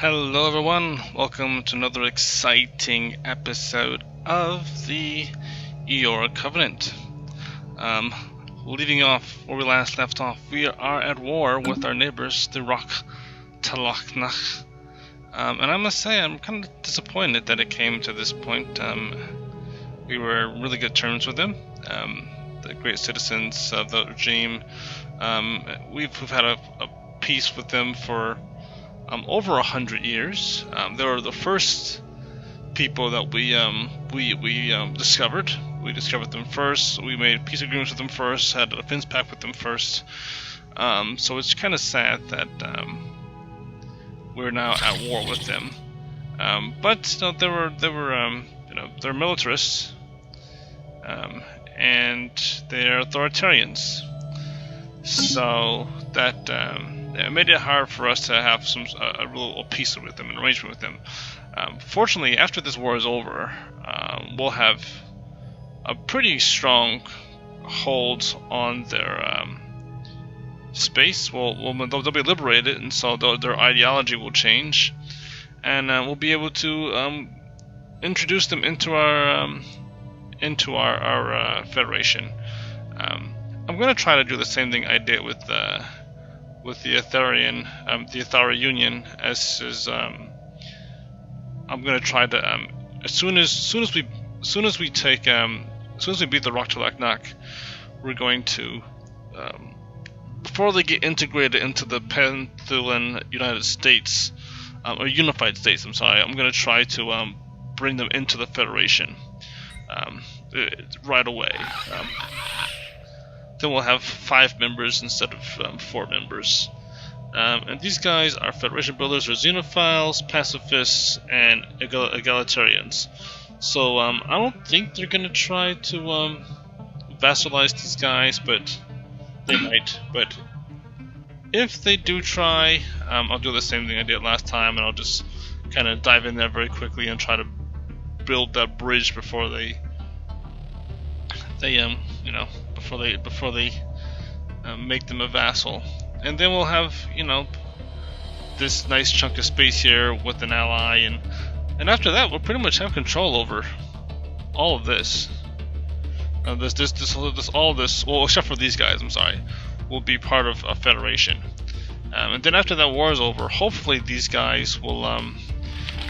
Hello everyone, welcome to another exciting episode of the Iora Covenant. Leading off where we last left off, we are at war with our neighbors, the Rak'Thalak'Nak. And I must say, I'm kind of disappointed that it came to this point. We were in really good terms with them, the great citizens of the regime. We've had a peace with them for over 100 years. They were the first people that we discovered. We discovered them first. We made peace agreements with them first. Had a defense pact with them first. So it's kind of sad that we're now at war with them. But you know, they're militarists, and they're authoritarians. So that it made it hard for us to have a real peace with them, an arrangement with them. Fortunately, after this war is over, we'll have a pretty strong hold on their space. They'll be liberated, and so their ideology will change, and we'll be able to introduce them into our federation. I'm going to try to do the same thing I did with the Ethera Union. I'm going to try to as soon as we beat the Rak'Thalak'Nak, we're going to before they get integrated into the Pantheon United States or Unified States. I'm sorry. I'm going to try to bring them into the Federation right away. Then we'll have 5 members instead of 4 members. And these guys are Federation builders, or xenophiles, pacifists, and egalitarians. So I don't think they're going to try to vassalize these guys, but they might. But if they do try, I'll do the same thing I did last time, and I'll just kind of dive in there very quickly and try to build that bridge before they make them a vassal. And then we'll have, this nice chunk of space here with an ally, and after that we'll pretty much have control over all of this. All this, well, except for these guys, I'm sorry, will be part of a federation. And then after that war is over, hopefully these guys will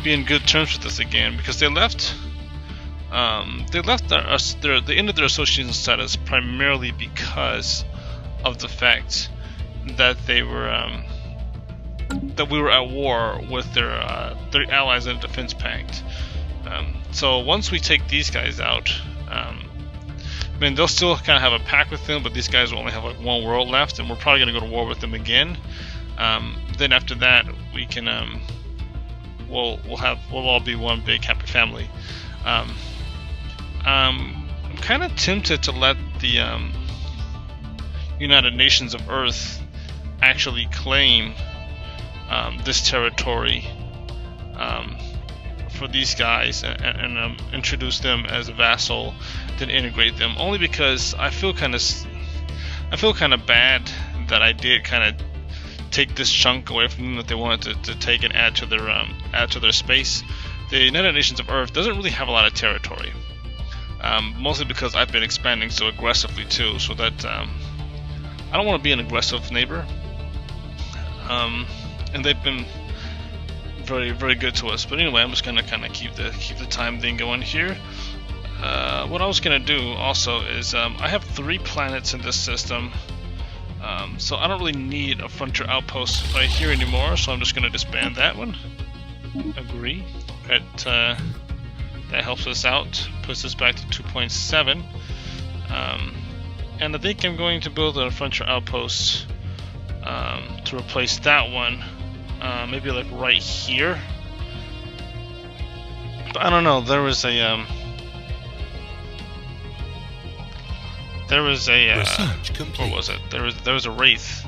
be in good terms with us again, because they left. They ended their association status primarily because of the fact that we were at war with their allies in a defense pact. So once we take these guys out, they'll still kind of have a pact with them, but these guys will only have like 1 world left, and we're probably going to go to war with them again. Then after that, we can we'll all be one big happy family. I'm kind of tempted to let the United Nations of Earth actually claim this territory for these guys and introduce them as a vassal, then integrate them. Only because I feel kind of bad that I did kind of take this chunk away from them that they wanted to take and add to their space. The United Nations of Earth doesn't really have a lot of territory, mostly because I've been expanding so aggressively too. So that I don't want to be an aggressive neighbor. And they've been very, very good to us. But anyway, I'm just gonna kind of keep the time thing going here. What I was gonna do also is I have 3 planets in this system, so I don't really need a frontier outpost right here anymore. So I'm just gonna disband that one. Agree. That helps us out, puts us back to 2.7. And I think I'm going to build a frontier outpost to replace that one, maybe like right here. But I don't know. There was a what was it? There was a wraith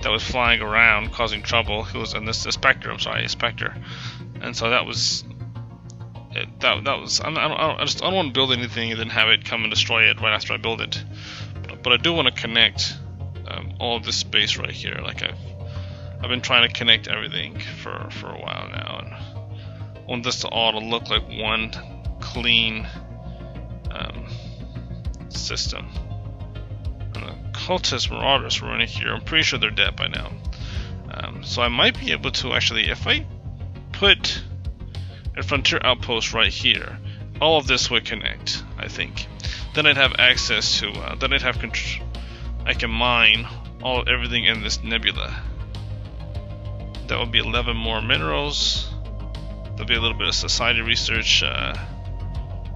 that was flying around causing trouble. Who was in this? A specter. I'm sorry, a specter. And so that was. I don't want to build anything and then have it come and destroy it right after I build it. But I do want to connect all of this space right here. Like I've been trying to connect everything for a while now, and I want this to all to look like one clean system. And the cultist marauders were in here. I'm pretty sure they're dead by now. So I might be able to actually, if I put a frontier outpost right here, all of this would connect, I think. Then I'd have access to, then I'd have control. I can mine everything in this nebula. That would be 11 more minerals. There'll be a little bit of society research.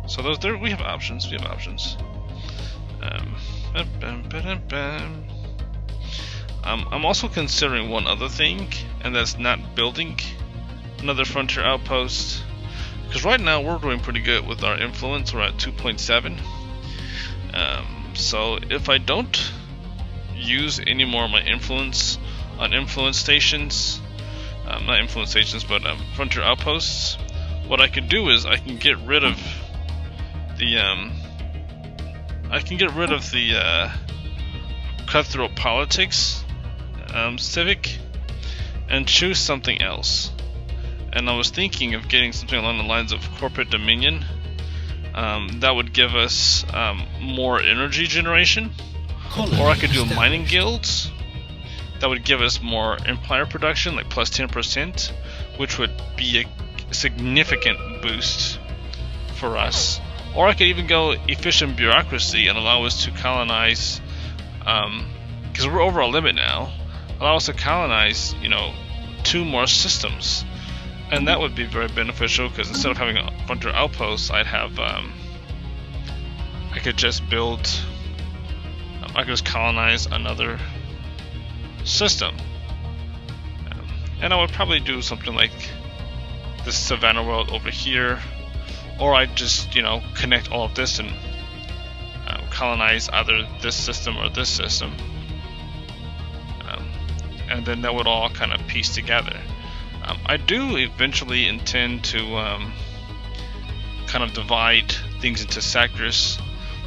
So those there, we have options. We have options. I'm also considering one other thing, and that's not building another frontier outpost. Because right now we're doing pretty good with our influence. We're at 2.7. So if I don't use any more of my influence on influence stations, not influence stations, but frontier outposts, what I can do is I can get rid of the cutthroat politics civic and choose something else. And I was thinking of getting something along the lines of corporate dominion. That would give us more energy generation. Or I could do mining guilds. That would give us more empire production, like plus 10%, which would be a significant boost for us. Or I could even go efficient bureaucracy and allow us to colonize, because we're over our limit now, allow us to colonize, 2 more systems. And that would be very beneficial, because instead of having a frontier outpost, I'd have, I could just build, I could just colonize another system. And I would probably do something like this Savannah world over here, or I'd just, connect all of this and colonize either this system or this system. And then that would all kind of piece together. I do eventually intend to kind of divide things into sectors,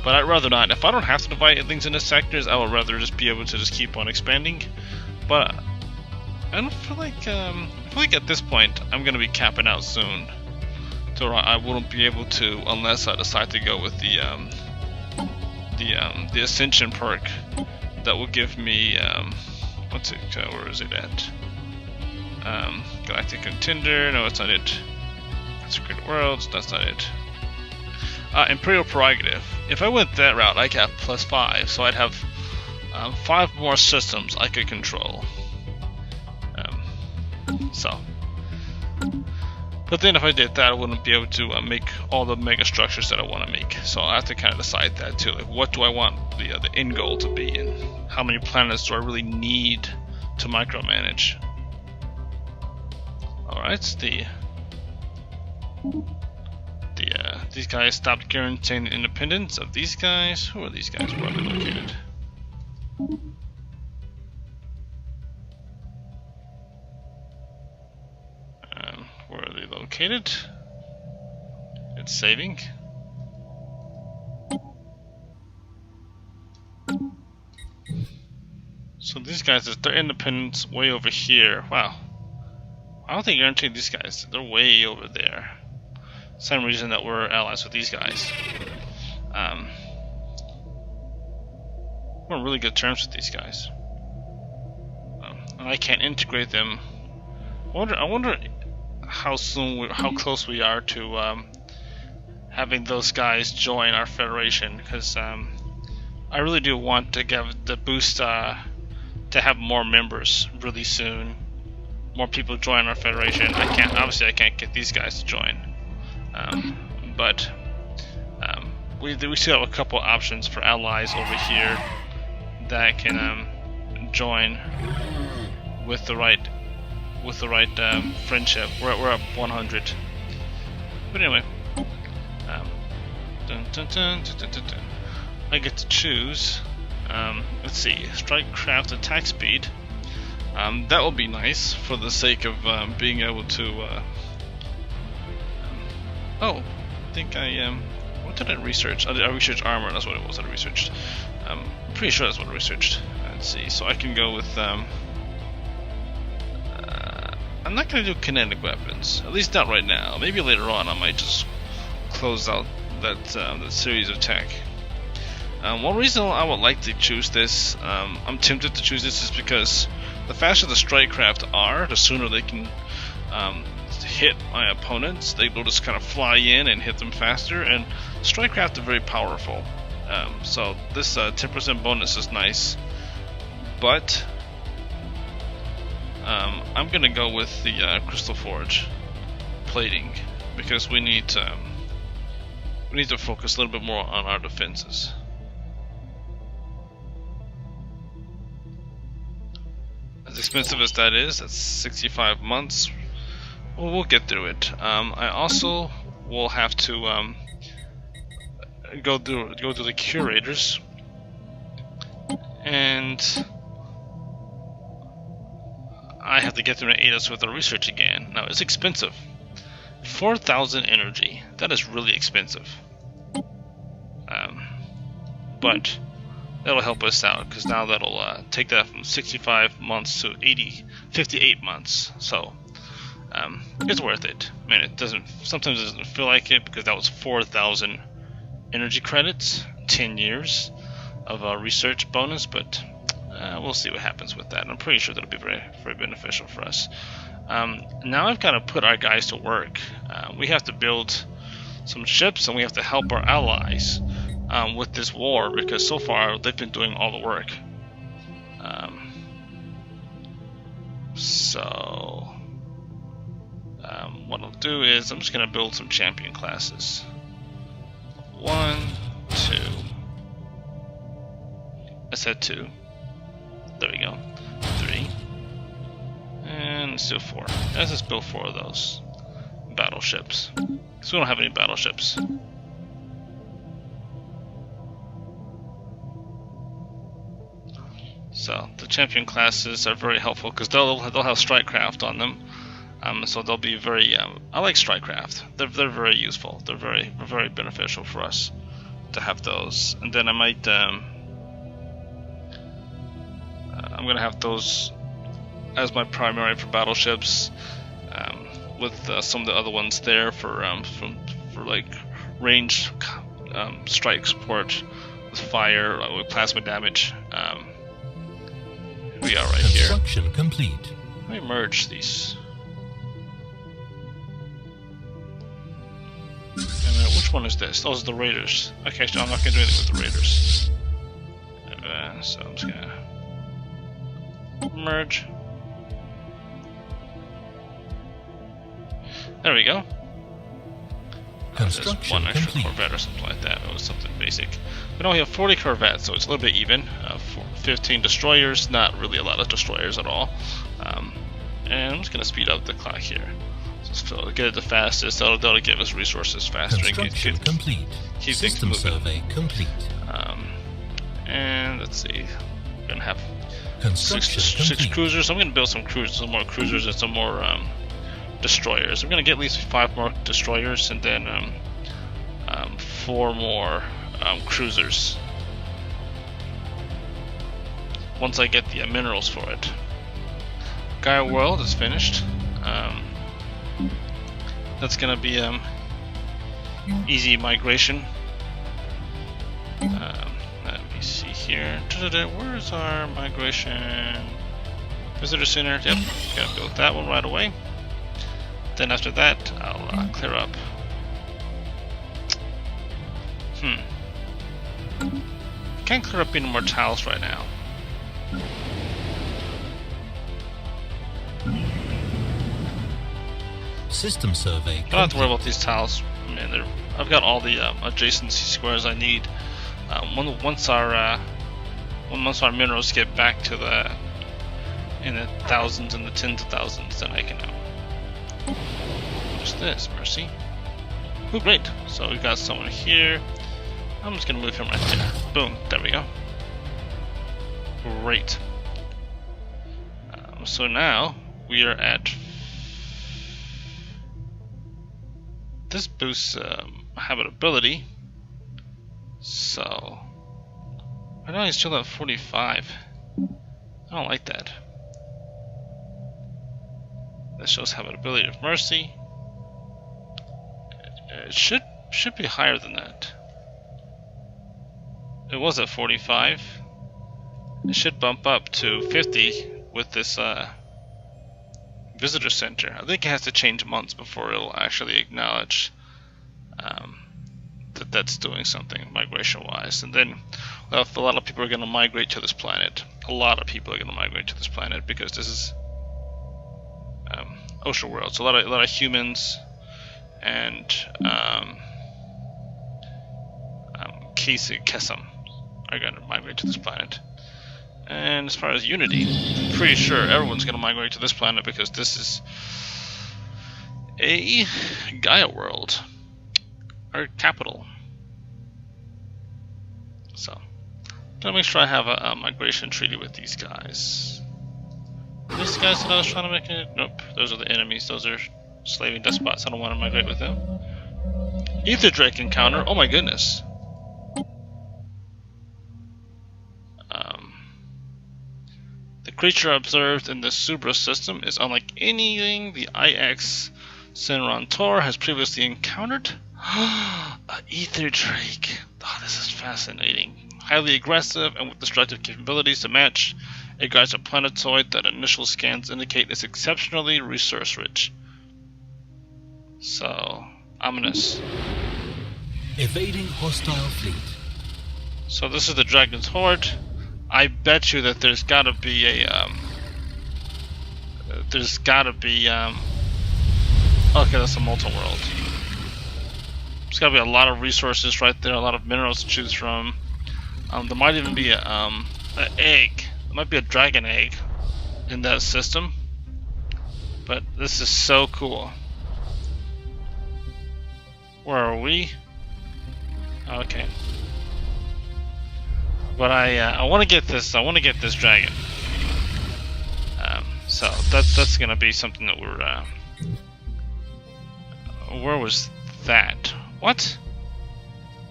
but I'd rather not. If I don't have to divide things into sectors, I would rather just be able to just keep on expanding. But I don't feel like at this point I'm gonna be capping out soon, so I wouldn't be able to unless I decide to go with the Ascension perk that will give me what's it? Where is it at? Galactic Contender. No, that's not it. Secret Worlds. That's not it. Imperial Prerogative. If I went that route, I could have +5, so I'd have 5 more systems I could control. But then if I did that, I wouldn't be able to make all the mega structures that I want to make. So I have to kind of decide that too. Like, what do I want the end goal to be, and how many planets do I really need to micromanage? All right, these guys stopped guaranteeing the independence of these guys. Who are these guys? Where are they located? Where are they located? It's saving. So these guys, their independence way over here. Wow. I don't think guaranteed these guys. They're way over there. Same reason that we're allies with these guys. We're on really good terms with these guys. And I can't integrate them. I wonder how close we are to having those guys join our federation, because I really do want to give the boost to have more members really soon. More people join our federation. Obviously I can't get these guys to join, but we still have a couple options for allies over here that can join with the right friendship. We're up 100. But anyway, I get to choose. Let's see, strike craft attack speed. That will be nice for the sake of being able to. Oh, I think what did I research? I researched armor. That's what it was that I researched. I'm pretty sure that's what I researched. Let's see. So I can go with I'm not going to do kinetic weapons, at least not right now. Maybe later on I might just close out that series of tech. One reason I would like to choose this, I'm tempted to choose this, is because the faster the strike craft are, the sooner they can hit my opponents. They'll just kind of fly in and hit them faster, and strike craft are very powerful. So this 10% bonus is nice, but I'm gonna go with the Crystal Forge plating because we need to focus a little bit more on our defenses. As expensive as that is, that's 65 months. Well, we'll get through it. I also will have to go through the curators, and I have to get them to aid us with the research again. Now it's expensive. 4,000 energy. That is really expensive. But that'll help us out because now that'll take that from 65 months to 58 months. So it's worth it. I mean, sometimes it doesn't feel like it because that was 4,000 energy credits, 10 years of a research bonus, but we'll see what happens with that. I'm pretty sure that'll be very, very beneficial for us. Now I've got to put our guys to work. We have to build some ships, and we have to help our allies with this war because so far they've been doing all the work. What I'll do is I'm just going to build some champion classes. 1, 2. I said 2. There we go. 3. And let's do 4. Let's just build 4 of those battleships. Because we don't have any battleships. So the champion classes are very helpful because they'll have strike craft on them. So they'll be very. I like strike craft. They're very useful. They're very beneficial for us to have those. And then I might. I'm gonna have those as my primary for battleships, with some of the other ones there for like ranged strike support with fire, with plasma damage. Here we are right here. Construction complete. Let me merge these. And which one is this? Those are the raiders. Okay, so I'm not gonna do anything with the raiders. So I'm just gonna merge. There we go. There's one extra Corvette or something like that. It was something basic. We only have 40 Corvettes, so it's a little bit even. 15 destroyers, not really a lot of destroyers at all. And I'm just going to speed up the clock here. So get it the fastest. That'll give us resources faster and keep things moving. Survey complete. And let's see. We're going to have 6 cruisers. I'm going to build some more cruisers and some more destroyers. I'm going to get at least 5 more destroyers and then 4 more cruisers once I get the minerals for it. Gaia World is finished. That's going to be easy migration. Let me see here. Where's our migration? Visitor Center. Yep, going to build that one right away. Then after that, I'll clear up. Can't clear up any more tiles right now. System survey. I don't have to worry about these tiles. I mean, I've got all the adjacency squares I need. Once our minerals get back to in the thousands and the tens of thousands, then I can. What's this? Mercy. Oh, great. So we've got someone here. I'm just gonna move him right there. Boom. There we go. Great. So now we are at. This boosts habitability. So I know he's still at 45. I don't like that. This shows habitability of Mercy. It should be higher than that. It was at 45. It should bump up to 50 with this visitor center. I think it has to change months before it'll actually acknowledge that that's doing something migration-wise. And then a lot of people are going to migrate to this planet. A lot of people are going to migrate to this planet because this is ocean world. So a lot of humans and Kesem are going to migrate to this planet. And as far as Unity, I'm pretty sure everyone's going to migrate to this planet because this is a Gaia world, our capital. So, I'm going to make sure I have a migration treaty with these guys. These guys that I was trying to make it? Nope, those are the enemies. Those are slaving despots. I don't want to migrate with them. Ether Drake encounter. Oh my goodness. The creature observed in the Subra system is unlike anything the IX Sinron Tor has previously encountered. A Ether Drake. Oh, this is fascinating. Highly aggressive and with destructive capabilities to match. It guards a planetoid that initial scans indicate is exceptionally resource rich. So, ominous. Evading hostile fleet. So this is the Dragon's Horde. I bet you that there's gotta be a okay, that's a molten world. There's gotta be a lot of resources right there, a lot of minerals to choose from. There might even be an egg. There might be a dragon egg in that system. But this is so cool. Where are we? Okay. But I want to get this. I want to get this dragon. So that's gonna be something that we're. Where was that? What?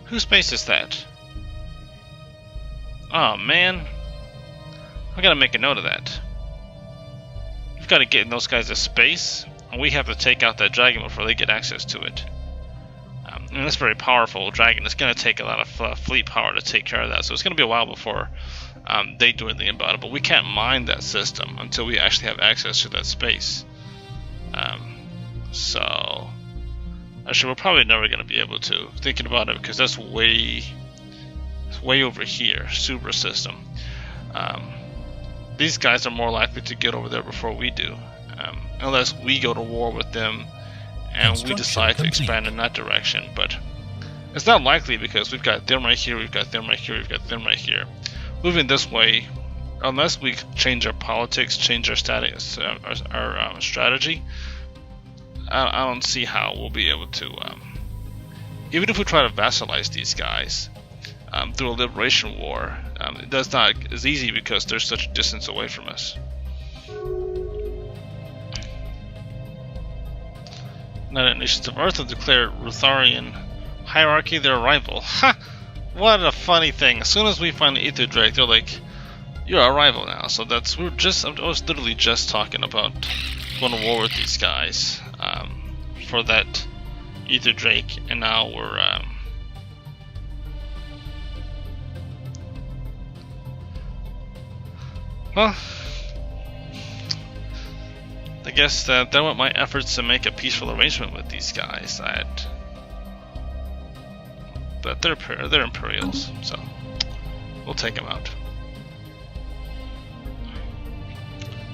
Whose base is that? Oh man, I gotta make a note of that. We've got to get in those guys' space, and we have to take out that dragon before they get access to it. And that's very powerful dragon. It's going to take a lot of fleet power to take care of that, so it's going to be a while before they do anything about it. But we can't mine that system until we actually have access to that space. So actually, we're probably never going to be able to. Thinking about it, because that's way over here, Super system. These guys are more likely to get over there before we do, unless we go to war with them and we decide to expand in that direction. But it's not likely because we've got them right here, we've got them right here, we've got them right here. Moving this way, unless we change our politics, change our status, our strategy, I don't see how we'll be able to. Even if we try to vassalize these guys through a liberation war, that's not as easy because they're such a distance away from us. United Nations of Earth have declared Rutharian hierarchy their rival. Ha! What a funny thing. As soon as we find the Ether Drake, they're like, "You're our rival now." So I was literally just talking about going to war with these guys for that Ether Drake, and now we're well, I guess that went my efforts to make a peaceful arrangement with these guys. But they're Imperials, so we'll take them out.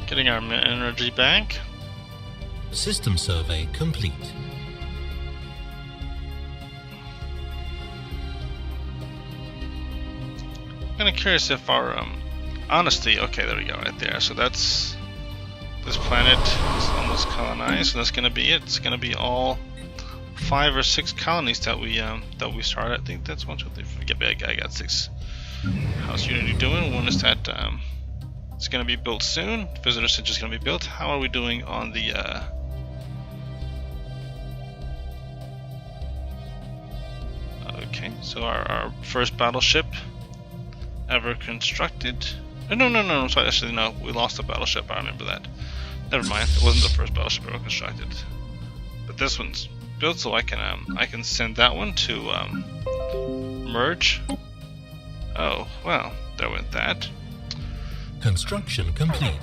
Getting our energy back. System survey complete. I'm kind of curious if our honesty. Okay, there we go, right there. So that's. This planet is almost colonized, so that's going to be it. It's going to be all 5 or 6 colonies that we started. I think that's 1, 2, 3. I got 6. How's Unity doing? One is that it's going to be built soon. Visitor Center is going to be built. How are we doing on the? Okay, so our first battleship ever constructed. No. Sorry, actually, no. We lost a battleship. I remember that. Never mind. It wasn't the first battleship ever constructed. But this one's built, so I can send that one to merge. Oh well, there went that. Construction complete.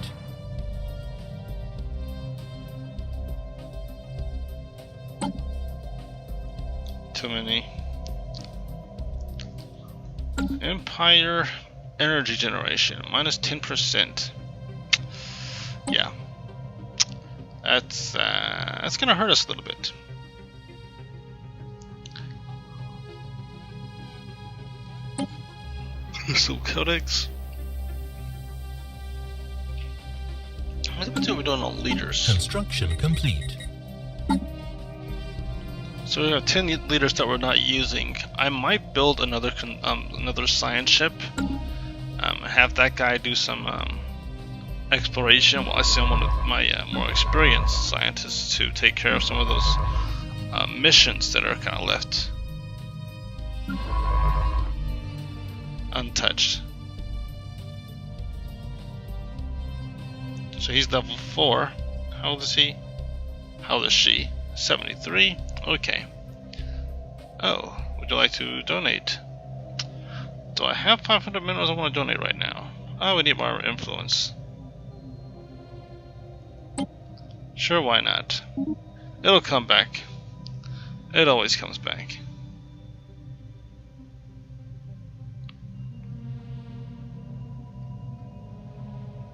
Too many. Empire energy generation minus 10%. Yeah, that's gonna hurt us a little bit. So codex. What are we doing on leaders? Construction complete. So we have 10 leaders that we're not using. I might build another science ship. Have that guy do some exploration while I send one of my more experienced scientists to take care of some of those missions that are kind of left untouched. So he's level 4. How old is he? How old is she? 73. Okay. Oh, would you like to donate? Do I have 500 minerals I want to donate right now? Oh, we need more influence. Sure, why not? It'll come back. It always comes back.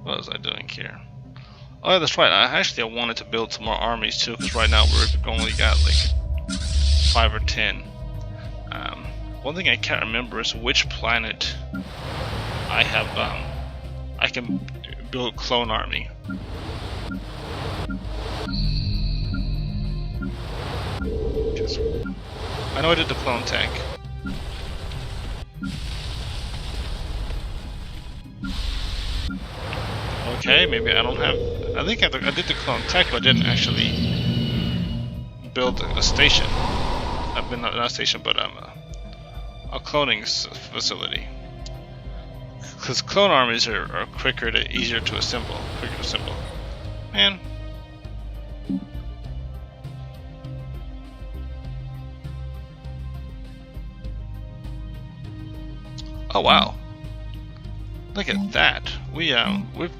What was I doing here? Oh, that's right. I wanted to build some more armies too, because right now we've only got like 5 or 10. One thing I can't remember is which planet I have. I can build a clone army. I know I did the clone tank. Okay, maybe I don't have. I think I did the clone tech, but I didn't actually build a station. I've been not a station, but a cloning facility. Because clone armies are quicker to easier to assemble. Man. Oh wow. Look at that. We've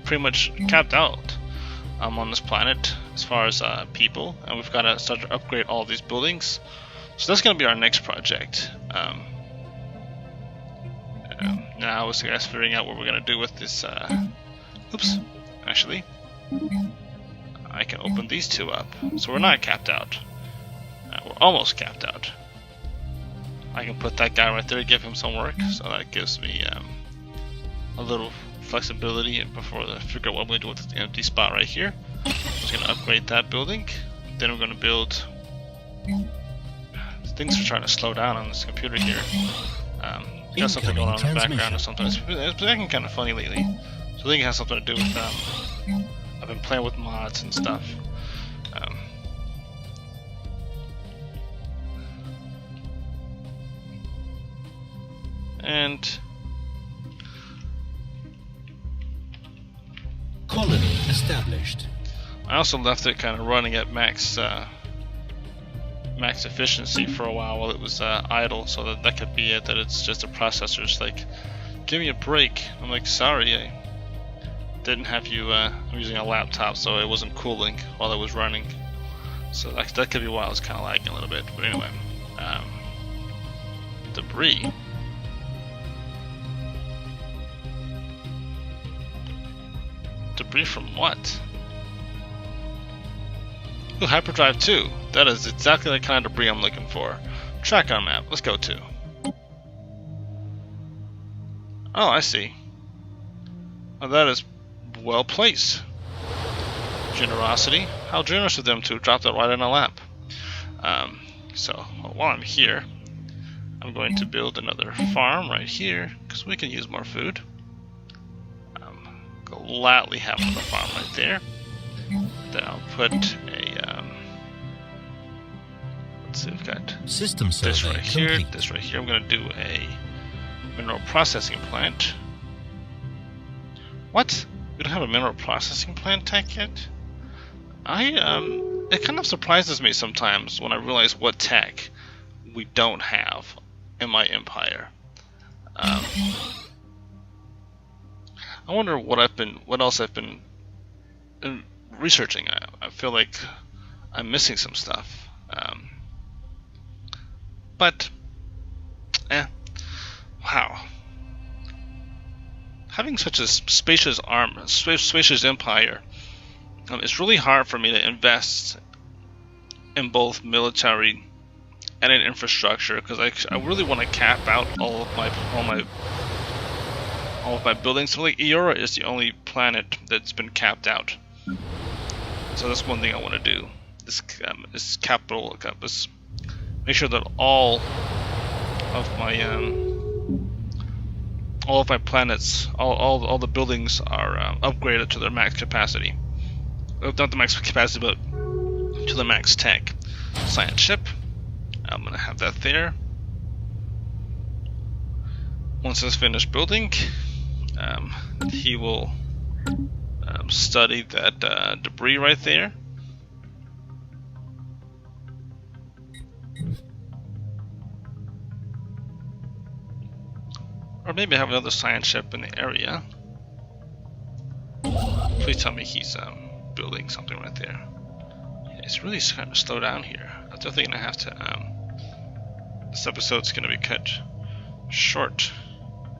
pretty much capped out on this planet as far as people, and we've got to start to upgrade all these buildings. So that's going to be our next project. Now it's guys figuring out what we're going to do with this. Oops, actually, I can open these two up, so we're not capped out. We're almost capped out. I can put that guy right there, give him some work, so that gives me a little flexibility before I figure out what I'm going to do with this empty spot right here. I'm just going to upgrade that building. Then we're going to build. Things are trying to slow down on this computer here. Got something going on in the background or something. It's been acting kind of funny lately. So I think it has something to do with I've been playing with mods and stuff. And colony established. I also left it kind of running at max efficiency for a while it was idle, so that could be it, that it's just the processor's like, give me a break. I'm like, sorry, I didn't have you, I'm using a laptop, so it wasn't cooling while it was running. So that could be why I was kind of lagging a little bit. But anyway, debris. Debris from what? Ooh, hyperdrive 2. That is exactly the kind of debris I'm looking for. Track on map. Let's go to. Oh, I see. Oh, that is well placed. Generosity. How generous of them to drop that right in our lap. So while I'm here, I'm going to build another farm right here because we can use more food. Gladly have another farm right there. Then I'll put a let's see, we've got system this right here, complete. this right here. I'm going to do a mineral processing plant. What? We don't have a mineral processing plant tech yet? It kind of surprises me sometimes when I realize what tech we don't have in my empire. I wonder what else I've been researching. I feel like I'm missing some stuff. But wow. Having such a spacious empire, it's really hard for me to invest in both military and in infrastructure, because I really want to cap out all of my buildings. So like Iora is the only planet that's been capped out. So that's one thing I want to do. This capital, make sure that all of my planets, all the buildings are upgraded to their max capacity. Not the max capacity, but to the max tech. Science ship. I'm gonna have that there. Once it's finished building, he will study that debris right there. Or maybe have another science ship in the area. Please tell me he's building something right there. Yeah, it's really kind of slow down here. I'm definitely gonna have to. This episode's gonna be cut short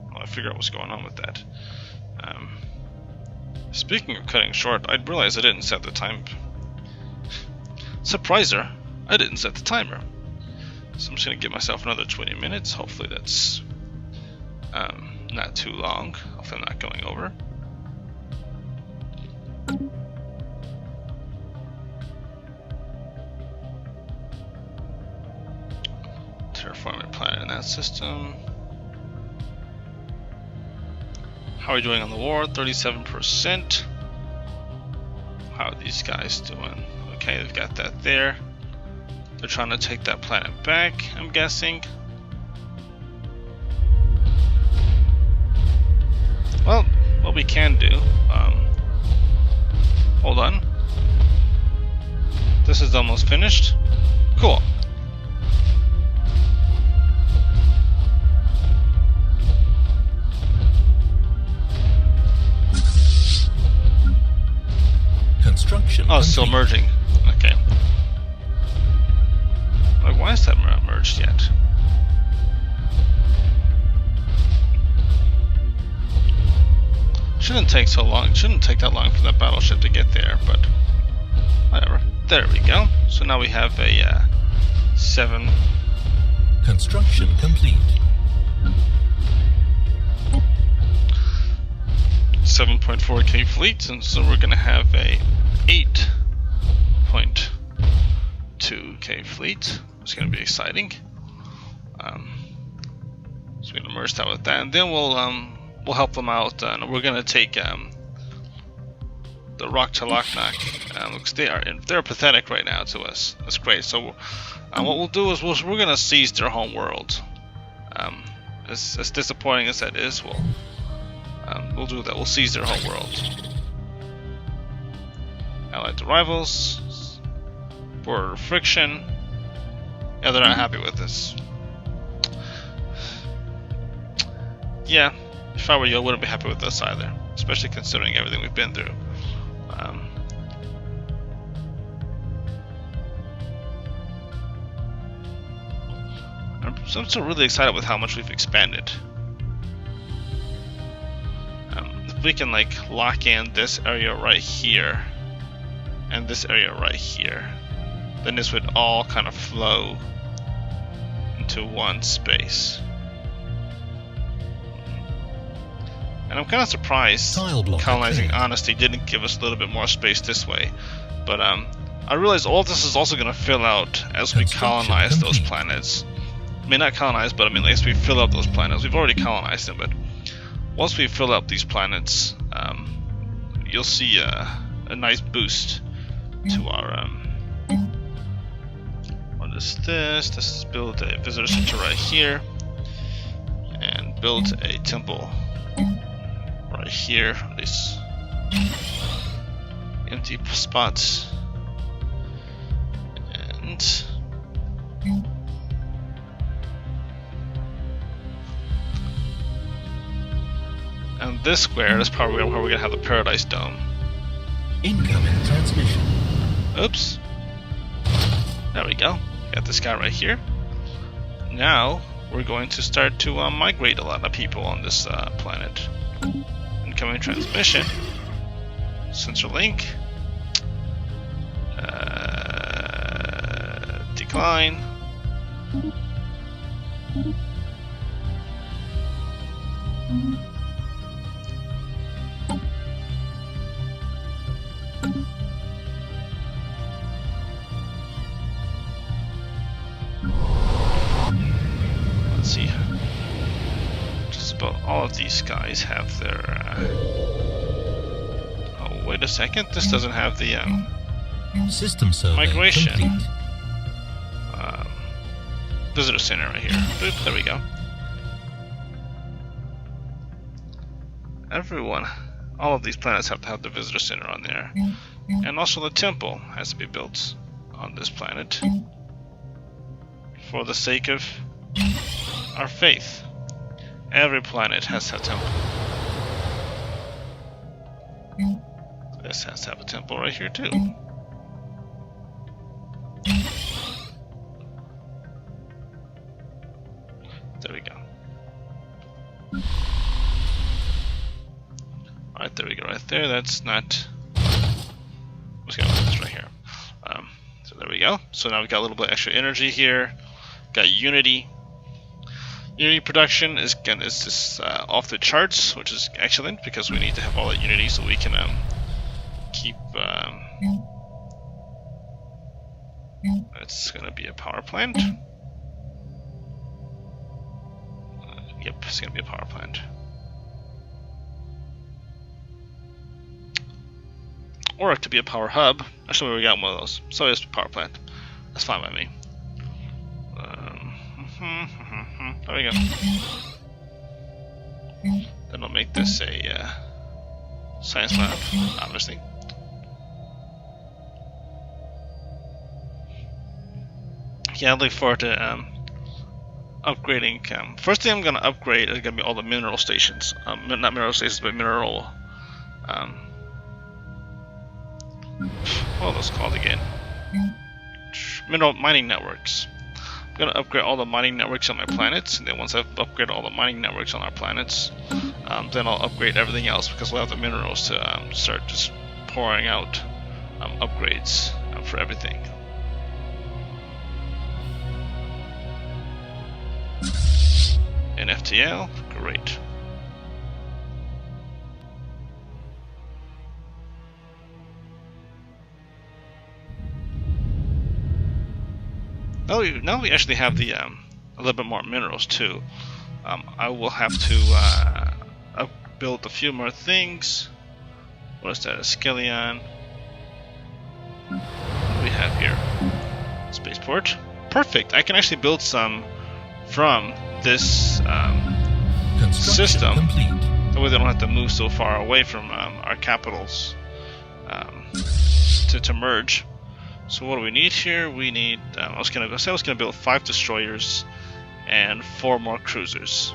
while I figure out what's going on with that. Speaking of cutting short, I realized I didn't set the time. Surpriser! I didn't set the timer. So I'm just gonna give myself another 20 minutes. Hopefully that's not too long. Hopefully I'm not going over. Terraforming a planet in that system. How are we doing on the war? 37%. How are these guys doing? Okay, they've got that there. They're trying to take that planet back, I'm guessing. Well, what we can do, hold on. This is almost finished. Cool. Construction Oh, it's still complete. merging. Okay. Like, why is that not merged yet? Shouldn't take so long. Shouldn't take that long for that battleship to get there, but whatever. There we go. So now we have a 7. Construction complete. 7.4k fleet, and so we're gonna have a 8.2k fleet. It's gonna be exciting. So we're gonna merge that with that, and then we'll help them out. And we're gonna take the Rak'Thalak'Nak, because they're pathetic right now to us. That's great. So what we'll do is we're gonna seize their home world. As disappointing as that is, we'll do that. We'll seize their home world. Allied rivals, border friction. Yeah, they're not happy with this. Yeah, if I were you, I wouldn't be happy with this either, especially considering everything we've been through. So I'm still really excited with how much we've expanded. If we can like lock in this area right here and this area right here, then this would all kind of flow into one space. And I'm kind of surprised colonizing Honesty didn't give us a little bit more space this way. But I realize all this is also going to fill out as we colonize those planets. I mean, not colonize, but I mean, as we fill up those planets. We've already colonized them, but once we fill up these planets, you'll see a nice boost to our... what is this? This is build a visitor center right here. And build a temple right here. These empty spots planes. And this square is probably where we're gonna have the Paradise Dome. Incoming transmission. Oops. There we go. Got this guy right here. Now we're going to start to migrate a lot of people on this planet. Incoming transmission. Sensor link. Decline. Let's see. Just about all of these guys have their. Oh, wait a second. This doesn't have the System survey migration. complete. Visitor center right here. Boop, there we go. Everyone, all of these planets have to have the visitor center on there. And also the temple has to be built on this planet. For the sake of our faith. Every planet has to have a temple. This has to have a temple right here too. There we go. Alright, there we go, right there. That's not. Let's go with this right here. So there we go. So now we got a little bit extra energy here. Got Unity. Unity production is just off the charts, which is excellent because we need to have all that Unity so we can keep. It's gonna be a power plant. Yep, it's gonna be a power plant. Or it could be a power hub. Actually, we got one of those. So it's a power plant. That's fine by me. There we go. Then I'll make this a science lab, obviously. Yeah, I look forward to upgrading. First thing I'm going to upgrade is going to be all the mineral stations. Not mineral stations, but mineral. What are those called again? Mineral mining networks. I'm going to upgrade all the mining networks on my planets, and then once I've upgraded all the mining networks on our planets, then I'll upgrade everything else because we'll have the minerals to start just pouring out upgrades for everything. NFTL, great. Now we actually have the a little bit more minerals too. I will have to build a few more things. What is that? A Skeleton. What do we have here? Spaceport. Perfect. I can actually build some from this system. Complete. That way they don't have to move so far away from our capitals to merge. So what do we need here? We need. I was gonna build 5 destroyers and 4 more cruisers.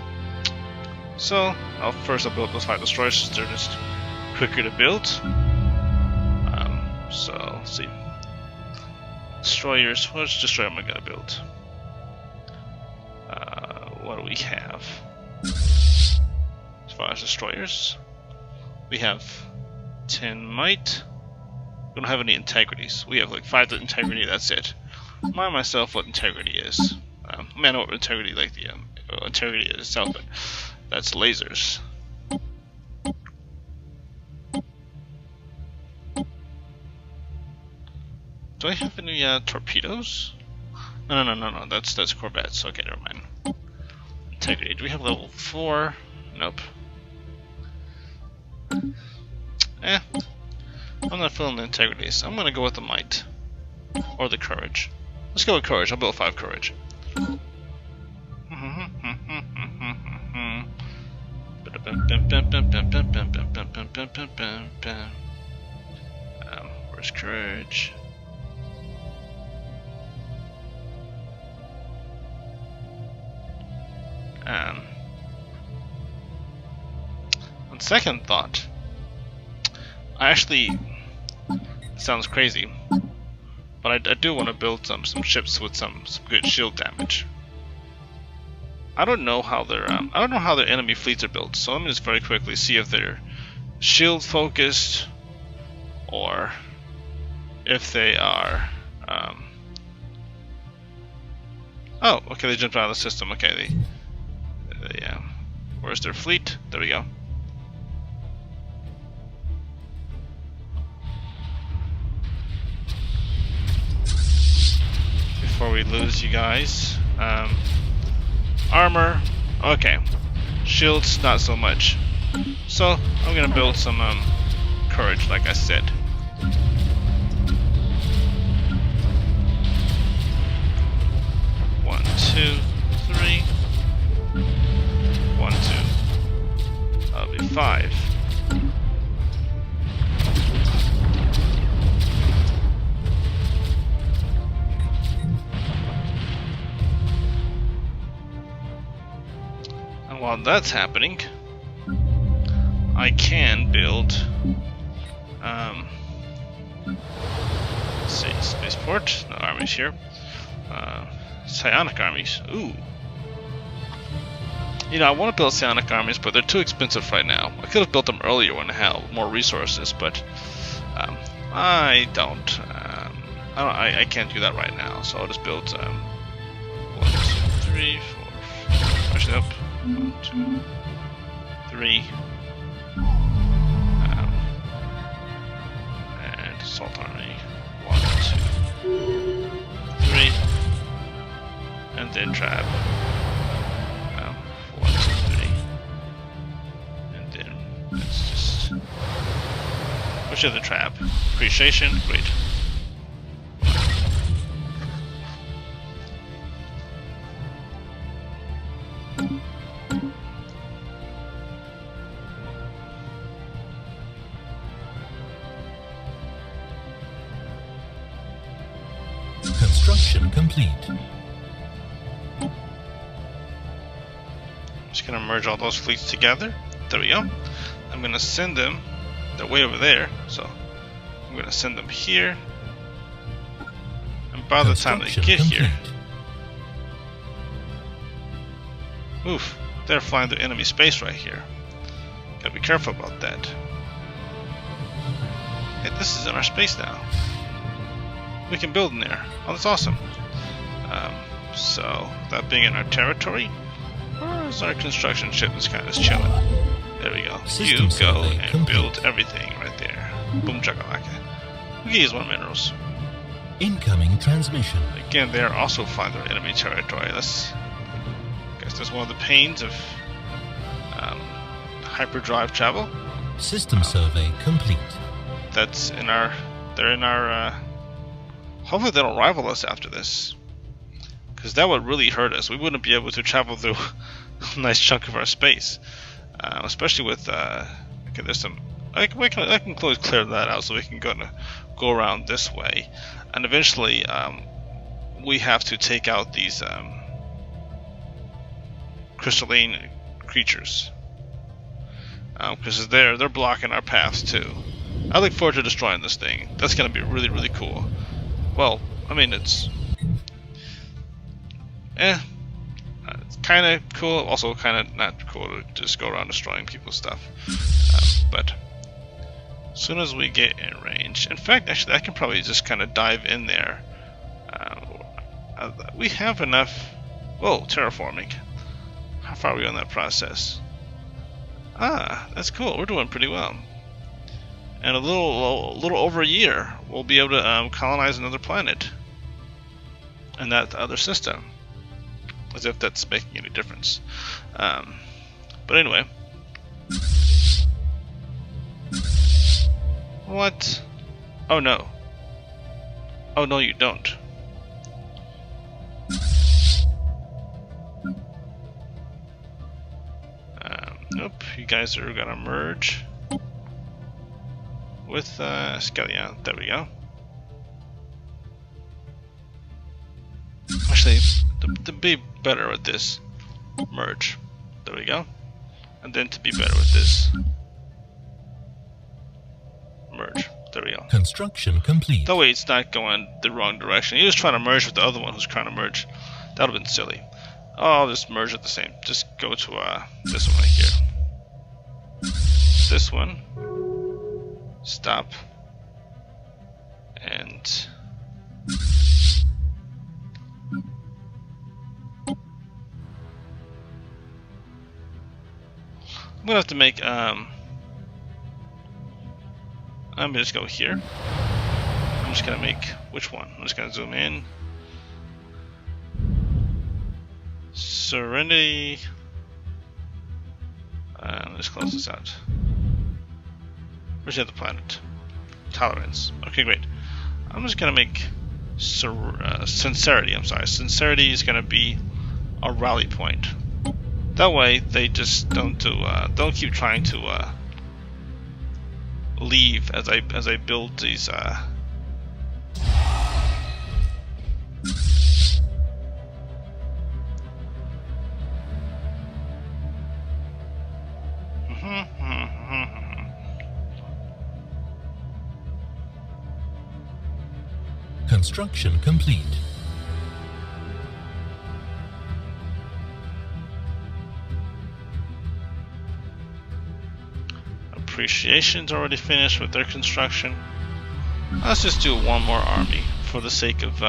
So I'll build those 5 destroyers. They're just quicker to build. So let's see. Destroyers. Which destroyer am I gonna build? What do we have? As far as destroyers, we have 10 might. We don't have any integrities. We have like 5 integrity. That's it. Remind myself what integrity is. I mean, I know what integrity, like the integrity itself, but that's lasers. Do I have any torpedoes? No. That's corvettes. Okay, never mind. Integrity. Do we have level 4? Nope. I'm not feeling the integrities. I'm gonna go with the might. Or the courage. Let's go with courage. I'll build 5 courage. Where's courage? On second thought, I actually, sounds crazy, but I do want to build some ships with some good shield damage. I don't know how their enemy fleets are built, so let me just very quickly see if they're shield focused or if they are. Oh, okay, they jumped out of the system. Okay, where's their fleet? There we go. Before we lose you guys, armor, okay, shields not so much. So I'm gonna build some courage, like I said. One, two, three. 1, 2. That'll be 5. And while that's happening, I can build. Let's see, spaceport. No armies here. Psionic armies. Ooh. You know, I want to build psionic armies, but they're too expensive right now. I could have built them earlier when I had more resources, but I don't. I can't do that right now. So I'll just build 1, 2, 3, 4. Actually, up 1, 2, 3. And assault army 1, 2, 3. And then trap. 1, 2, 3. And then let's just push the trap. Appreciation, great. Construction complete. Just gonna merge all those fleets together. There we go. I'm gonna send them. They're way over there, so I'm gonna send them here. And by the time they get here, oof, they're flying through enemy space right here. Gotta be careful about that. Hey, this is in our space now. We can build in there. Oh, that's awesome. So that being in our territory. Where's our construction ship that's kind of chilling? There we go. You go and build everything right there. Boom chakalaka. We can use 1 minerals. Incoming transmission. Again, they are also flying through enemy territory. I guess that's one of the pains of hyperdrive travel. System survey complete. That's in our. They're in our. Hopefully, they don't rival us after this, because that would really hurt us. We wouldn't be able to travel through a nice chunk of our space, especially with. Okay, there's some. I can clear that out so we can go around this way, and eventually we have to take out these crystalline creatures, because they're blocking our paths too. I look forward to destroying this thing. That's going to be really, really cool. Well, I mean, it's kind of cool, also kind of not cool to just go around destroying people's stuff. But as soon as we get in range, in fact, actually, I can probably just kind of dive in there. We have enough. Whoa, terraforming. How far are we on that process? Ah, that's cool. We're doing pretty well. And a little over a year, we'll be able to colonize another planet in that other system. As if that's making any difference. But anyway. What? Oh no. Oh no, you don't. Nope, you guys are gonna merge with Skeleton. There we go. Actually, to be better at this, merge. There we go. And then to be better with this, merge. There we go. Construction complete. That way it's not going the wrong direction. He was trying to merge with the other one who's trying to merge. That would have been silly. Oh, I'll just merge at the same. Just go to this one right here. This one. Stop. And I'm gonna have to make I'm gonna just go here. I'm just gonna make which one? I'm just gonna zoom in. Serenity. Let's close this out. Where's the other planet? Tolerance. Okay, great. I'm just gonna make sincerity. I'm sorry. Sincerity is gonna be a rally point. That way, they just don't keep trying to leave as I build these. Construction complete. Appreciation's already finished with their construction. Let's just do one more army for the sake of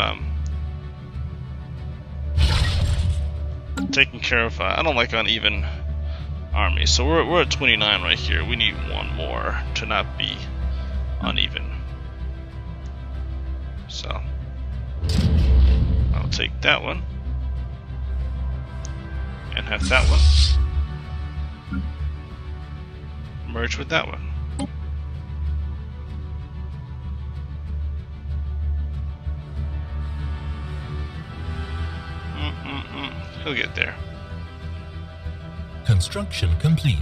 taking care of. I don't like uneven armies, so we're at 29 right here. We need one more to not be uneven. So I'll take that one and have that one merge with that one. He'll get there. Construction complete.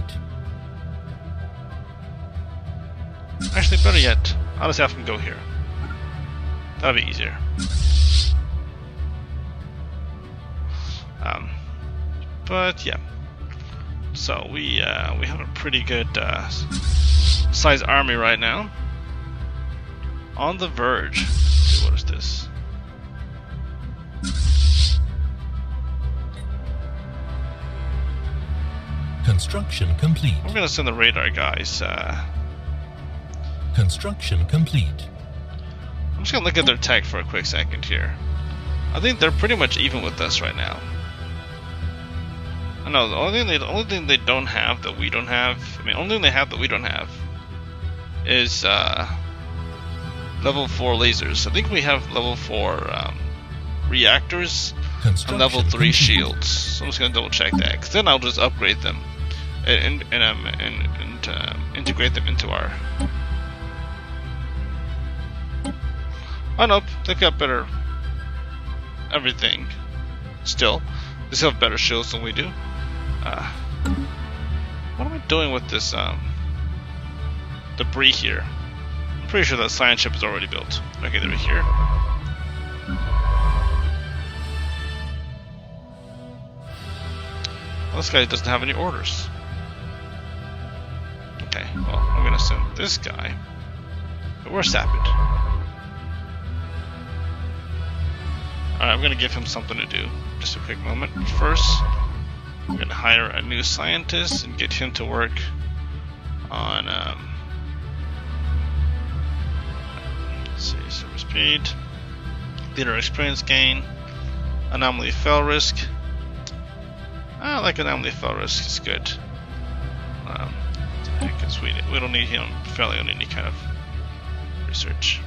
Actually, better yet, I'll just have him go here. That'll be easier. But yeah. So we have a pretty good size army right now. On the verge. Let's see, what is this? Construction complete. I'm gonna send the radar guys. Construction complete. I'm just gonna look at their tech for a quick second here. I think they're pretty much even with us right now. I know the only thing they don't have that we don't have. I mean, only thing they have that we don't have is level 4 lasers. I think we have level 4 reactors and level 3 shields. So I'm just gonna double check that, because then I'll just upgrade them and integrate them into our. Oh nope, they've got better everything. Still, they still have better shields than we do. What am I doing with this debris here? I'm pretty sure that science ship is already built. Okay, they're here. Well, this guy doesn't have any orders. Okay, well, I'm gonna send this guy. But where's Sapid? Alright, I'm gonna give him something to do. Just a quick moment. First, I'm gonna hire a new scientist and get him to work on let's see, super speed, leader experience gain, anomaly fail risk. I like anomaly fail risk, it's good. Because we don't need him failing on any kind of research.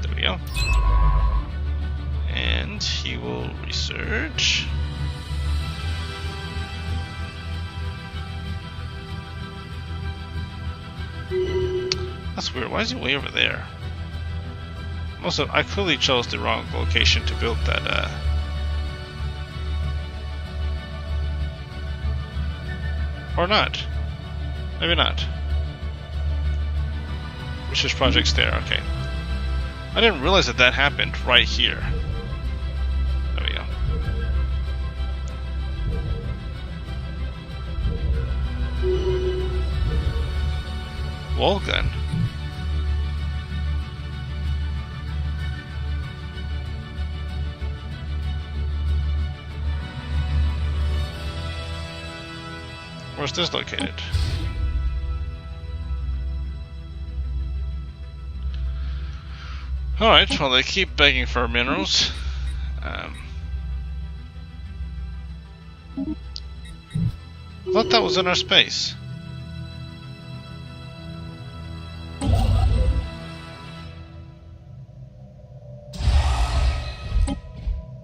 There we go. And he will research. That's weird. Why is he way over there? Also, I clearly chose the wrong location to build that. Or not. Maybe not. Research project's there. Okay. I didn't realize that that happened right here. There we go. wall gun. Where's this located? Alright, well they keep begging for minerals. I thought that was in our space.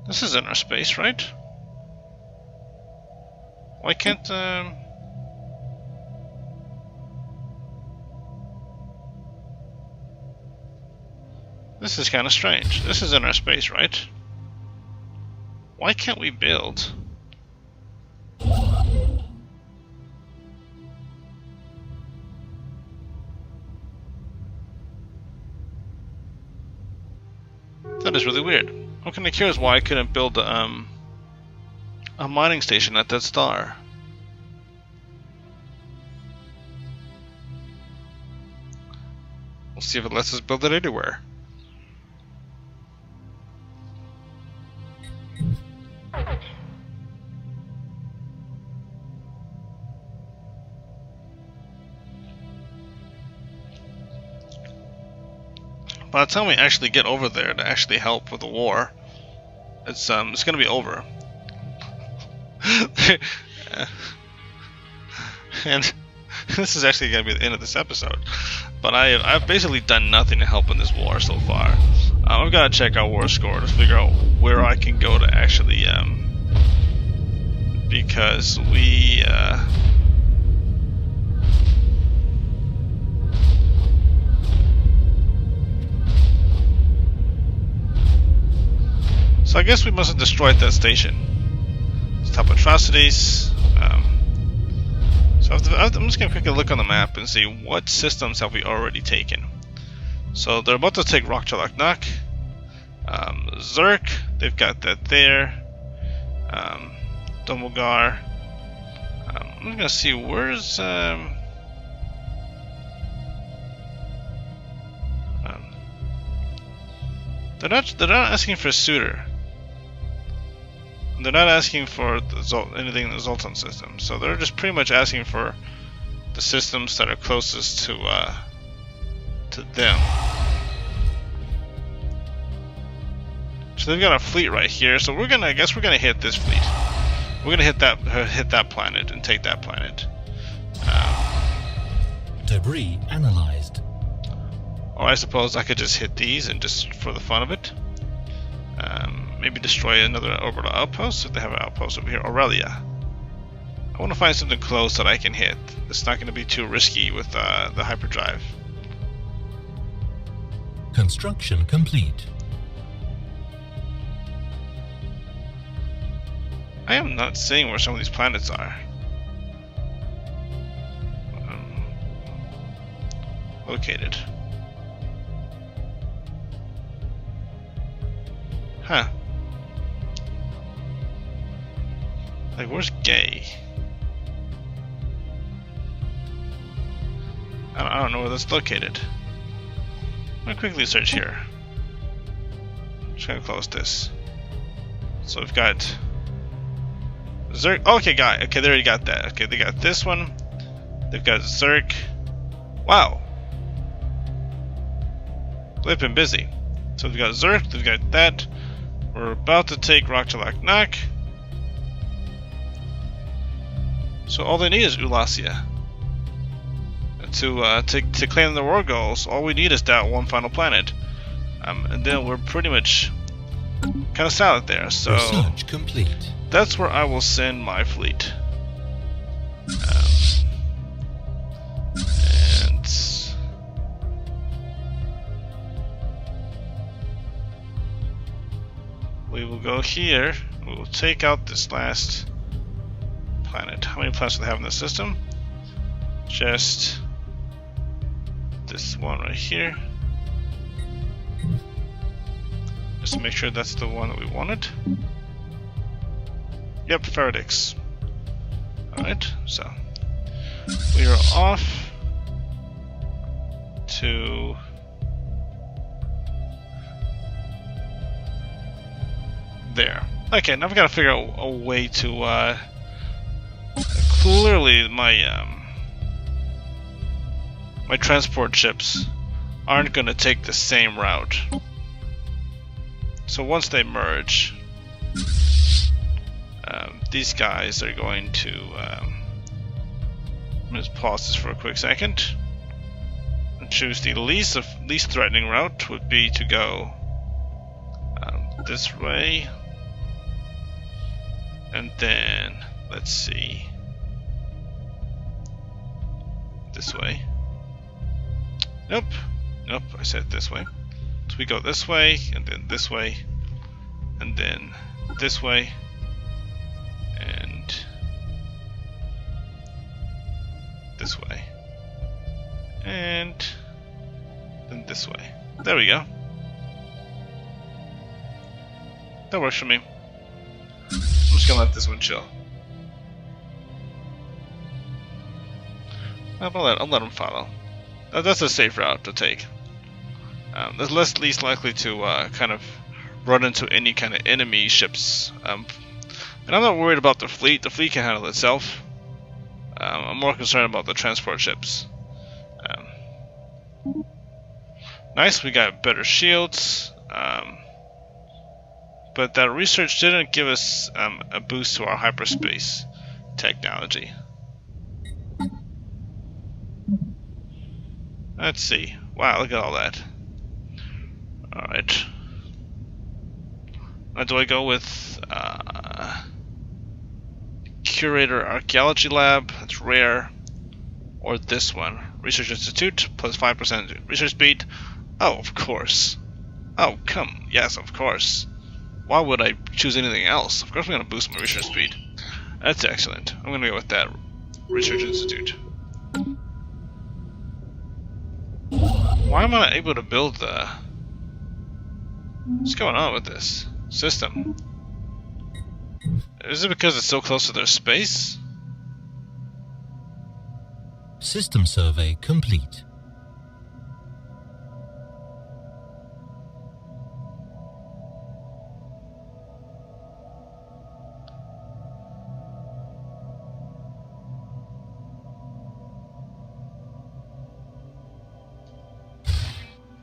This is in our space, right? Why can't This is kind of strange. This is in our space, right? Why can't we build? That is really weird. I'm kind of curious why I couldn't build a mining station at that star. We'll see if it lets us build it anywhere. By the time we actually get over there to actually help with the war, it's gonna be over. And this is actually gonna be the end of this episode. But I've basically done nothing to help in this war so far. I've got to check our war score to figure out where I can go to actually because we so I guess we must have destroyed that station. Stop atrocities. So I'm just gonna quickly look on the map and see what systems have we already taken. So they're about to take Rak'Thalak'Nak, Zerk, they've got that there. Domogar. I'm gonna see where's they're not asking for a suitor. They're not asking for anything in the Zoltan system, so they're just pretty much asking for the systems that are closest to them. So they've got a fleet right here, so I guess we're gonna hit this fleet. We're gonna hit that planet and take that planet. Debris analyzed. Or I suppose I could just hit these and just for the fun of it. Maybe destroy another orbital outpost if they have an outpost over here. Aurelia. I want to find something close that I can hit. It's not going to be too risky with the hyperdrive. Construction complete. I am not seeing where some of these planets are. Located. Huh. Like, where's Gay? I don't know where that's located. I'm gonna quickly search here. Just gonna close this. So we've got Zerk. Oh, okay, okay, they already got that. Okay, they got this one. They've got Zerk. Wow. They've been busy. So we've got Zerk, they've got that. We're about to take Rak'Thalak'Nak. So all they need is Ulasia. To claim the war goals, all we need is that one final planet. And then we're pretty much kind of solid there. So research complete. That's where I will send my fleet. And we will go here. We will take out this last planet. How many planets do they have in the system? Just this one right here. Just to make sure that's the one that we wanted. Yep, Faradix. Alright, so we are off. to there. Okay, now I've got to figure out a way to clearly my my transport ships aren't going to take the same route. So once they merge, these guys are going to I'm going to pause this for a quick second and choose the least threatening route would be to go this way, and then let's see, this way. Nope, I said this way. So we go this way, and then this way, and then this way, and this way, and then this way. There we go. That works for me. I'm just gonna let this one chill. I'll let them follow. That's a safe route to take. There's least likely to kind of run into any kind of enemy ships. And I'm not worried about the fleet. The fleet can handle itself. I'm more concerned about the transport ships. Nice, we got better shields. But that research didn't give us a boost to our hyperspace technology. Let's see. Wow, look at all that. Alright. Now do I go with Curator Archaeology Lab, that's rare, or this one, Research Institute, plus 5% research speed? Oh, of course. Oh, yes, of course. Why would I choose anything else? Of course I'm going to boost my research speed. That's excellent. I'm going to go with that Research Institute. Why am I not able to build the... What's going on with this system? Is it because it's so close to their space? System survey complete.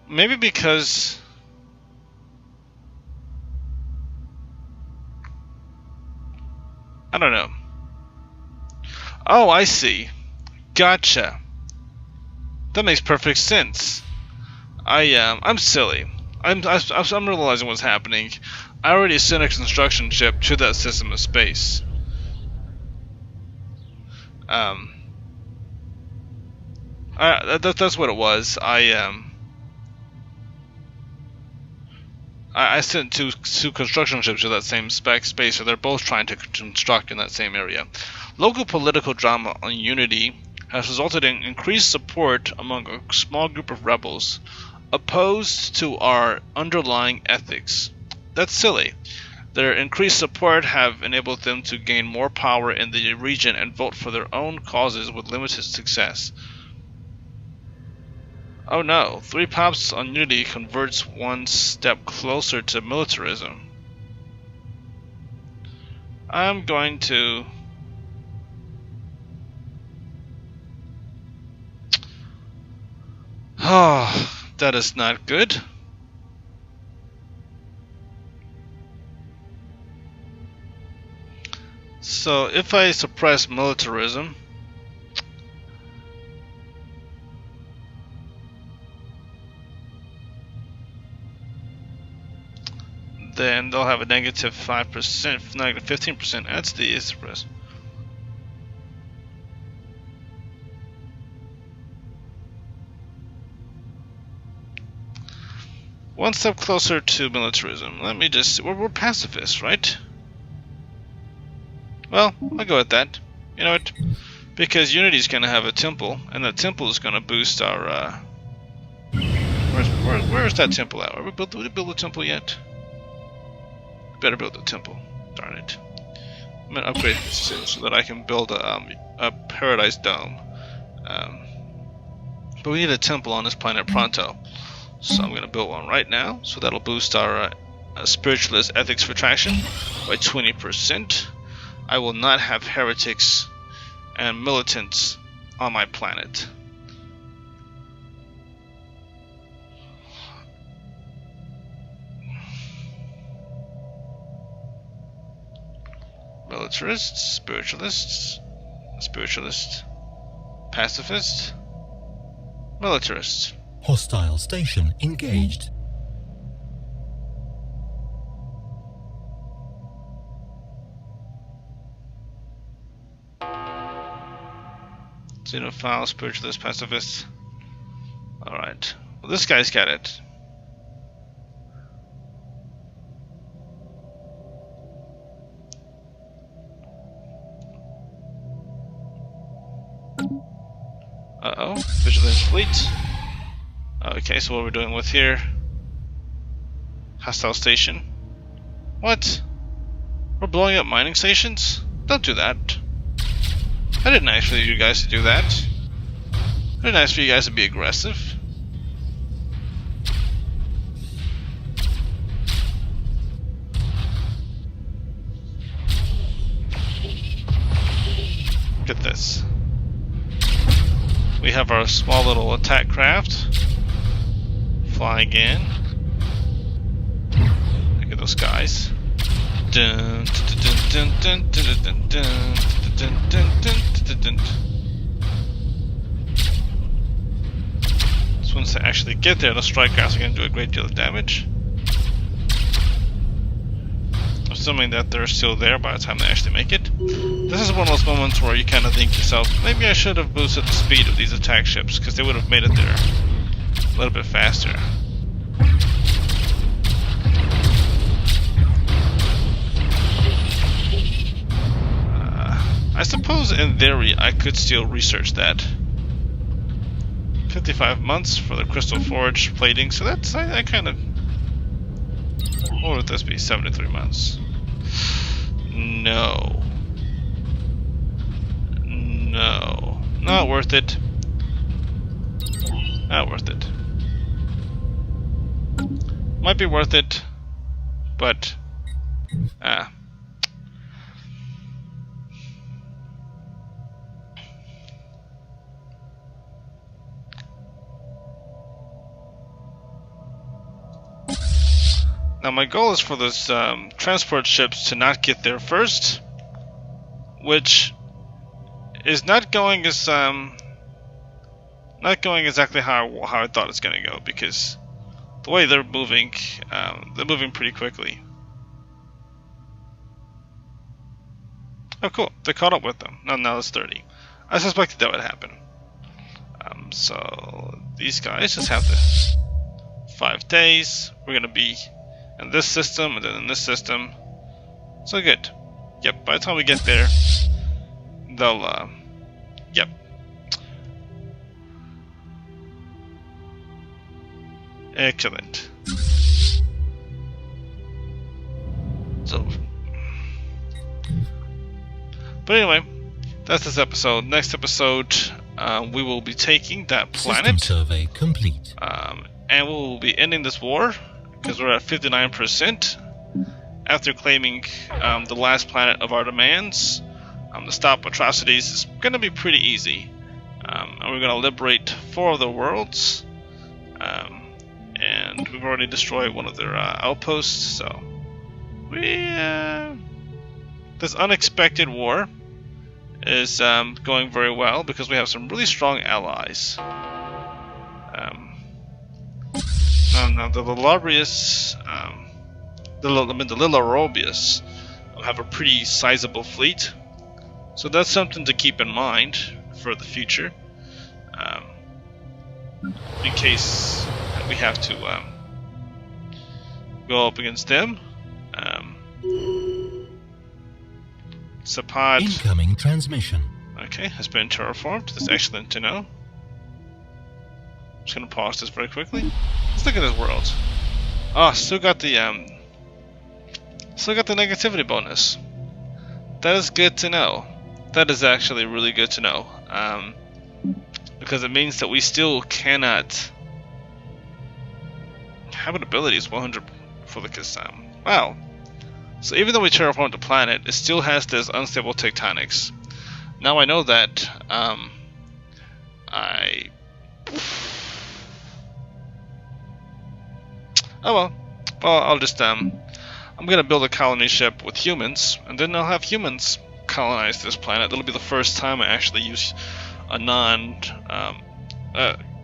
Maybe because... I don't know. Oh, I see. Gotcha. That makes perfect sense. I'm silly. I'm realizing what's happening. I already sent a construction ship to that system of space. That's what it was. I sent two construction ships to that same space, so they're both trying to construct in that same area. Local political drama on Unity has resulted in increased support among a small group of rebels opposed to our underlying ethics. That's silly. Their increased support have enabled them to gain more power in the region and vote for their own causes with limited success. Oh no, 3 pops on Unity converts one step closer to militarism. I'm going to... Oh, that is not good. So if I suppress militarism, then they'll have a negative 5%, negative 15%. That's the suppress. One step closer to militarism. Let me just... We're pacifists, right? Well, I'll go with that. You know what? Because Unity's going to have a temple, and that temple is going to boost our... Where's that temple at? Did we build a temple yet? Better build a temple. Darn it. I'm going to upgrade this so that I can build a Paradise Dome. But we need a temple on this planet pronto. So I'm going to build one right now. So that'll boost our spiritualist ethics retraction by 20%. I will not have heretics and militants on my planet. Militarists, spiritualists, pacifists, militarists. Hostile station engaged. Xenophile, spiritualist, pacifist. Alright. Well, this guy's got it. Uh-oh. Vigilance fleet. Okay, so what are we doing with here? Hostile station. What? We're blowing up mining stations? Don't do that. I didn't ask for you guys to do that. I didn't ask for you guys to be aggressive. Look at this. We have our small little attack craft flying in. Look at those guys. Dun, dun, dun, dun, dun, dun, dun, dun, dun, dun, dun. So once they actually get there, the strike crafts are going to do a great deal of damage. Assuming that they're still there by the time they actually make it. This is one of those moments where you kind of think to yourself, maybe I should have boosted the speed of these attack ships, because they would have made it there a little bit faster. I suppose in theory I could still research that. 55 months for the crystal forge plating, so that's, I kind of... What would this be? 73 months. No. No. Not worth it. Not worth it. Might be worth it, but... Now my goal is for those transport ships to not get there first, which is not going as exactly how I thought it's going to go, because the way they're moving pretty quickly. Oh cool, they caught up with them. Now it's 30. I suspected that would happen. So these guys just have the 5 days. We're going to be in this system, and then in this system. So good. Yep, by the time we get there, they'll, yep. Excellent. So, but anyway, that's this episode. Next episode, we will be taking that planet. System survey complete. And we will be ending this war, because we're at 59% after claiming the last planet of our demands. The stop atrocities is going to be pretty easy, and we're going to liberate 4 of the worlds, and we've already destroyed one of their outposts. So this unexpected war is going very well, because we have some really strong allies. Now the Lilarobius, the Lilarobius have a pretty sizable fleet, so that's something to keep in mind for the future, in case we have to go up against them. Sapod. Incoming transmission. Okay, has been terraformed. That's excellent to know. I'm just gonna pause this very quickly. Let's look at this world. Oh, still got the negativity bonus. That is good to know. That is actually really good to know. Because because it means that we still cannot. Habitability is 100 for the wow. So even though we terraformed the planet, it still has this unstable tectonics. Now I know that. Oh well. Well, I'll just I'm gonna build a colony ship with humans, and then I'll have humans colonize this planet. That'll be the first time I actually use a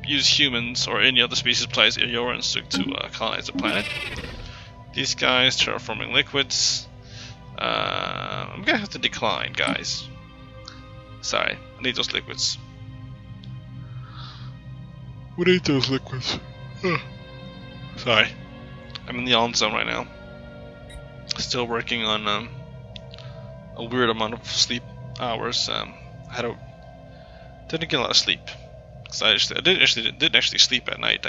use humans or any other species plays Iorans to colonize the planet. These guys terraforming liquids. I'm gonna have to decline, guys. Sorry, I need those liquids. We need those liquids. Sorry, I'm in the on zone right now. Still working on a weird amount of sleep hours. Didn't get a lot of sleep. Cause I didn't actually sleep at night.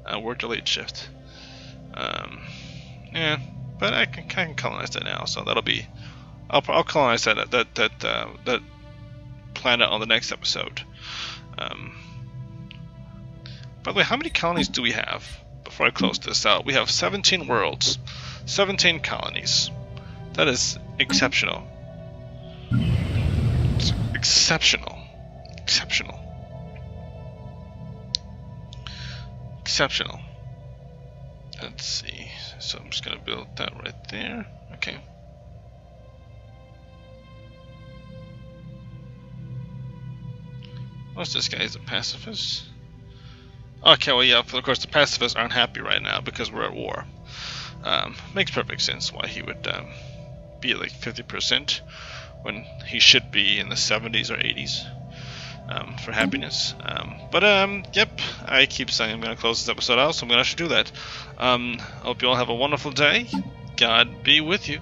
I worked a late shift. Yeah, but I can colonize that now. So that'll be. I'll colonize that planet on the next episode. By the way, how many colonies do we have? Before I close this out, we have 17 worlds, 17 colonies. That is exceptional. It's exceptional. Exceptional. Exceptional. Let's see. So I'm just gonna build that right there. Okay. What's this guy? He's a pacifist. Okay, well, yeah, of course, the pacifists aren't happy right now because we're at war. Makes perfect sense why he would be at like 50% when he should be in the 70s or 80s for happiness. Yep, I keep saying I'm going to close this episode out, so I'm going to actually do that. Hope you all have a wonderful day. God be with you.